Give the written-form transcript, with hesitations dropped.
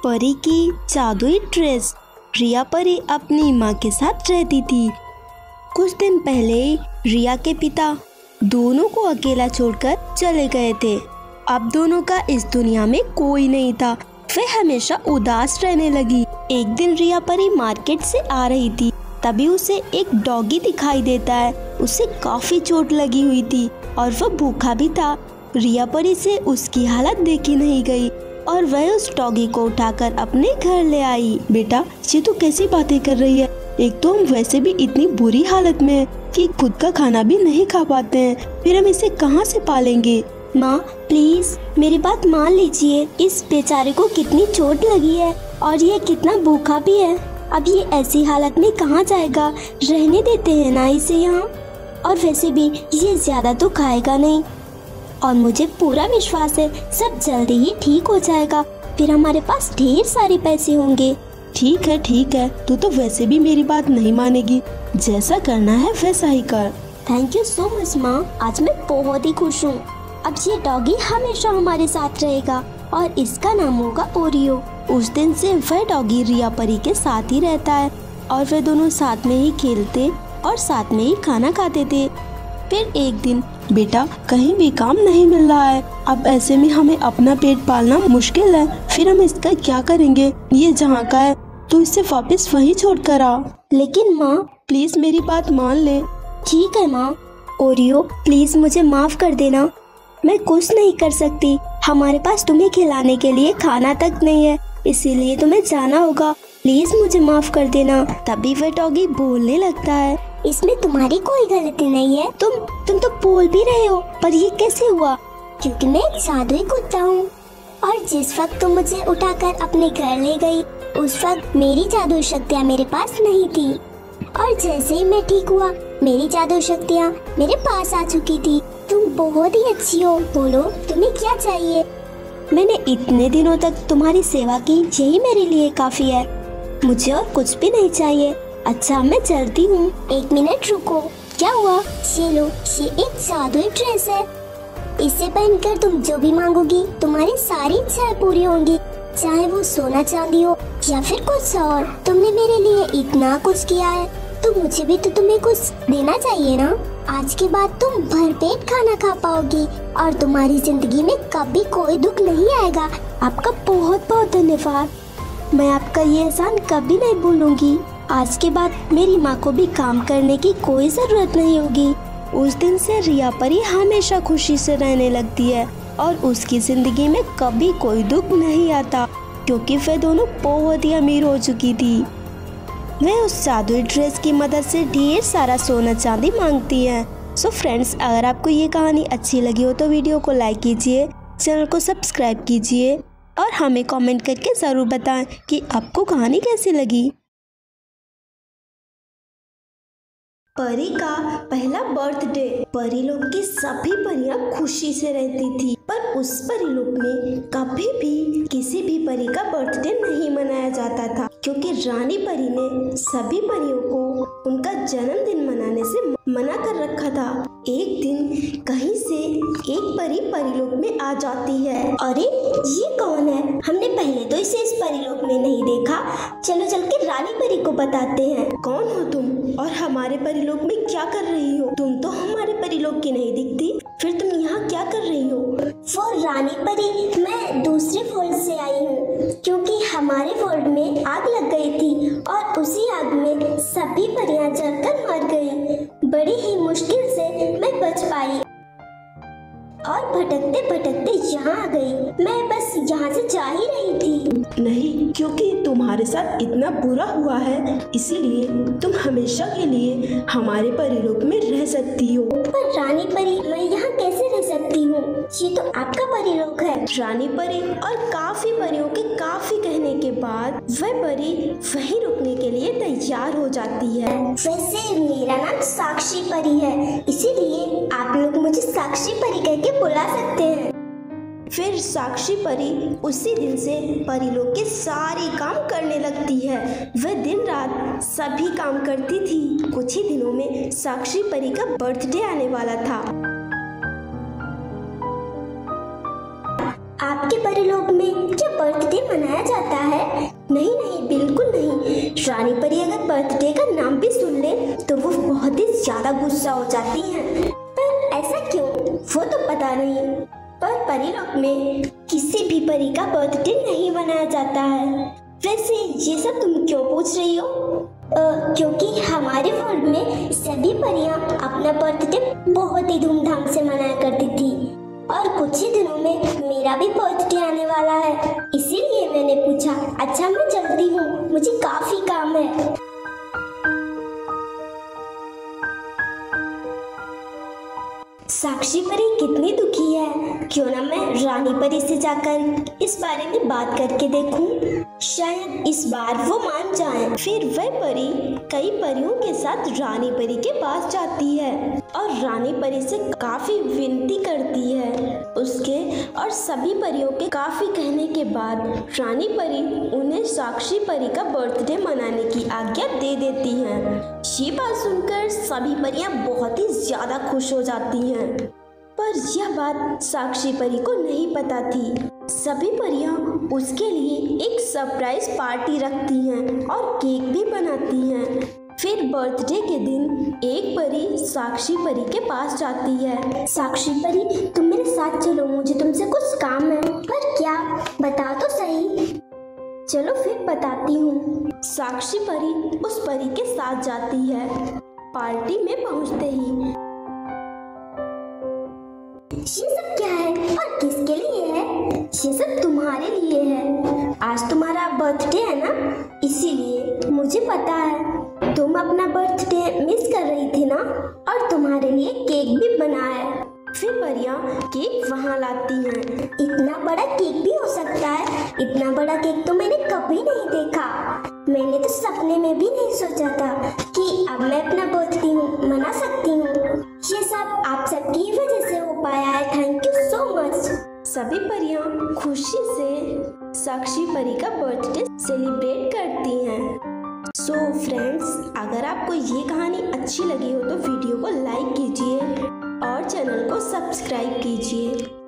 परी की जादुई ड्रेस। रिया परी अपनी माँ के साथ रहती थी। कुछ दिन पहले रिया के पिता दोनों को अकेला छोड़कर चले गए थे। अब दोनों का इस दुनिया में कोई नहीं था। वे हमेशा उदास रहने लगी। एक दिन रिया परी मार्केट से आ रही थी, तभी उसे एक डॉगी दिखाई देता है। उसे काफी चोट लगी हुई थी और वह भूखा भी था। रिया परी से उसकी हालत देखी नहीं गई और वह उस डॉगी को उठाकर अपने घर ले आई। बेटा, ये तो कैसी बातें कर रही है? एक तो हम वैसे भी इतनी बुरी हालत में हैं कि खुद का खाना भी नहीं खा पाते हैं, फिर हम इसे कहाँ से पालेंगे? माँ प्लीज मेरी बात मान लीजिए। इस बेचारे को कितनी चोट लगी है और ये कितना भूखा भी है। अब ये ऐसी हालत में कहाँ जाएगा? रहने देते हैं ना इसे यहाँ। और वैसे भी ये ज्यादा तो खाएगा नहीं और मुझे पूरा विश्वास है सब जल्दी ही ठीक हो जाएगा। फिर हमारे पास ढेर सारे पैसे होंगे। ठीक है, तू तो वैसे भी मेरी बात नहीं मानेगी। जैसा करना है वैसा ही कर। थैंक यू सो मच माँ, आज मैं बहुत ही खुश हूँ। अब ये डॉगी हमेशा हमारे साथ रहेगा और इसका नाम होगा ओरियो। उस दिन से वह डॉगी रिया परी के साथ ही रहता है और वे दोनों साथ में ही खेलते और साथ में ही खाना खाते थे। फिर एक दिन, बेटा कहीं भी काम नहीं मिल रहा है, अब ऐसे में हमें अपना पेट पालना मुश्किल है, फिर हम इसका क्या करेंगे? ये जहाँ का है तू इसे वापस वहीं छोड़ कर आ। लेकिन माँ प्लीज मेरी बात मान ले। ठीक है माँ। ओरियो प्लीज मुझे माफ कर देना, मैं कुछ नहीं कर सकती। हमारे पास तुम्हें खिलाने के लिए खाना तक नहीं है, इसीलिए तुम्हें जाना होगा। प्लीज मुझे माफ कर देना। तभी वह डॉगी बोलने लगता है, इसमें तुम्हारी कोई गलती नहीं है। तुम तो बोल भी रहे हो, पर ये कैसे हुआ? क्योंकि मैं एक जादुई कुत्ता हूँ और जिस वक्त तुम मुझे उठाकर अपने घर ले गई, उस वक्त मेरी जादुई शक्तियाँ मेरे पास नहीं थी। और जैसे ही मैं ठीक हुआ, मेरी जादुई शक्तियाँ मेरे पास आ चुकी थी। तुम बहुत ही अच्छी हो, बोलो तुम्हें क्या चाहिए? मैंने इतने दिनों तक तुम्हारी सेवा की, यही मेरे लिए काफी है। मुझे और कुछ भी नहीं चाहिए। अच्छा मैं चलती हूँ। एक मिनट रुको, क्या हुआ? ये लो, ये एक जादुई ड्रेस है। इसे पहनकर तुम जो भी मांगोगी तुम्हारी सारी इच्छाएं पूरी होंगी, चाहे वो सोना चांदी हो या फिर कुछ और। तुमने मेरे लिए इतना कुछ किया है तो मुझे भी तो तुम्हें कुछ देना चाहिए ना। आज के बाद तुम भरपेट खाना खा पाओगी और तुम्हारी जिंदगी में कभी कोई दुख नहीं आएगा। आपका बहुत बहुत धन्यवाद। मैं आपका ये एहसान कभी नहीं भूलूंगी। आज के बाद मेरी माँ को भी काम करने की कोई जरूरत नहीं होगी। उस दिन से रिया परी हमेशा खुशी से रहने लगती है और उसकी जिंदगी में कभी कोई दुख नहीं आता, क्योंकि वे दोनों बहुत ही अमीर हो चुकी थी। वे उस जादुई ड्रेस की मदद से ढेर सारा सोना चांदी मांगती हैं। सो फ्रेंड्स, अगर आपको ये कहानी अच्छी लगी हो तो वीडियो को लाइक कीजिए, चैनल को सब्सक्राइब कीजिए और हमें कमेंट करके ज़रूर बताएं कि आपको कहानी कैसी लगी। परी का पहला बर्थडे। परीलोक की सभी परियां खुशी से रहती थी, पर उस परीलोक में कभी भी किसी भी परी का बर्थडे नहीं मनाया जाता था, क्योंकि रानी परी ने सभी परियों को उनका जन्मदिन मनाने से मना कर रखा था। एक दिन कहीं से एक परी परीलोक में आ जाती है। अरे ये कौन है? हमने पहले तो इसे इस परीलोक में नहीं देखा। चलो चल के रानी परी को बताते हैं। कौन हो तुम और हमारे परीलोक में क्या कर रही हो? तुम तो हमारे परीलोक की नहीं दिखती, फिर तुम यहाँ क्या कर रही हो? वो रानी परी, मैं दूसरे वर्ल्ड से आई हूँ, क्योंकि हमारे वर्ल्ड में आग लग गई थी और उसी आग में सभी परियां जलकर मर गई। बड़ी ही मुश्किल से मैं बच पाई और भटकते भटकते यहाँ आ गई। मैं बस यहाँ से जा ही रही थी। नहीं, क्योंकि तुम्हारे साथ इतना बुरा हुआ है, इसीलिए तुम हमेशा के लिए हमारे परीलोक में रह सकती हो। पर रानी परी, मैं यहाँ कैसे रह सकती हूँ? ये तो आपका परीलोक है। रानी परी और काफी परियों के काफी कहने के बाद वह परी वहीं रुकने के लिए तैयार हो जाती है। वैसे मेरा नाम साक्षी परी है, इसीलिए आप लोग मुझे साक्षी परी कहकर बुला सकते हैं। फिर साक्षी परी उसी दिन से परीलोक के सारे काम करने लगती है। वह दिन रात सभी काम करती थी। कुछ ही दिनों में साक्षी परी का बर्थडे आने वाला था। आपके परलोक में क्या बर्थडे मनाया जाता है? नहीं नहीं, बिल्कुल नहीं। रानी परी अगर बर्थडे का नाम भी सुन ले तो वो बहुत ही ज्यादा गुस्सा हो जाती हैं। पर ऐसा क्यों? वो तो पता नहीं, पर परिलोक में किसी भी परी का बर्थडे नहीं मनाया जाता है। वैसे ये सब तुम क्यों पूछ रही हो? क्योंकि हमारे वर्ल्ड में सभी परियां अपना बर्थडे बहुत ही धूमधाम से मनाया करती थी और कुछ ही दिनों में मेरा भी बर्थडे आने वाला है, इसीलिए मैंने पूछा। अच्छा मैं चलती हूँ, मुझे काफी काम है। साक्षी परी कितनी दुखी है, क्यों ना मैं रानी परी से जाकर इस बारे में बात करके देखूं, शायद इस बार वो मान जाएं। फिर वह परी कई परियों के साथ रानी परी के पास जाती है और रानी परी से काफी विनती करती है उसके, और सभी परियों के काफी कहने के बाद रानी परी उन्हें साक्षी परी का बर्थडे मनाने की आज्ञा दे देती है। ये बात सुनकर सभी परियां बहुत ही ज्यादा खुश हो जाती हैं, पर यह बात साक्षी परी को नहीं पता थी। सभी परियां उसके लिए एक सरप्राइज पार्टी रखती हैं और केक भी बनाती हैं। फिर बर्थडे के दिन एक परी साक्षी परी के पास जाती है। साक्षी परी, तुम मेरे साथ चलो, मुझे तुमसे कुछ काम है। पर क्या? बता तो सही। चलो फिर बताती हूँ। साक्षी परी उस परी के साथ जाती है। पार्टी में पहुँचते ही ये सब क्या है और किसके लिए है? ये सब तुम्हारे लिए है। आज तुम्हारा बर्थडे है ना, इसीलिए। मुझे पता है, तुम अपना बर्थडे मिस कर रही थी ना, और तुम्हारे लिए केक भी बना है। फिर परियां केक वहाँ लाती हैं। इतना बड़ा केक भी हो सकता है? इतना बड़ा केक तो मैंने कभी नहीं देखा। मैंने तो सपने में भी नहीं सोचा था कि अब मैं अपना बर्थडे मना सकती हूँ। ये सब आप सबकी वजह से हो पाया है। Thank you so much. सभी परियां खुशी से साक्षी परी का बर्थडे सेलिब्रेट करती हैं। सो फ्रेंड्स, अगर आपको ये कहानी अच्छी लगी हो तो वीडियो को लाइक कीजिए और चैनल को सब्सक्राइब कीजिए।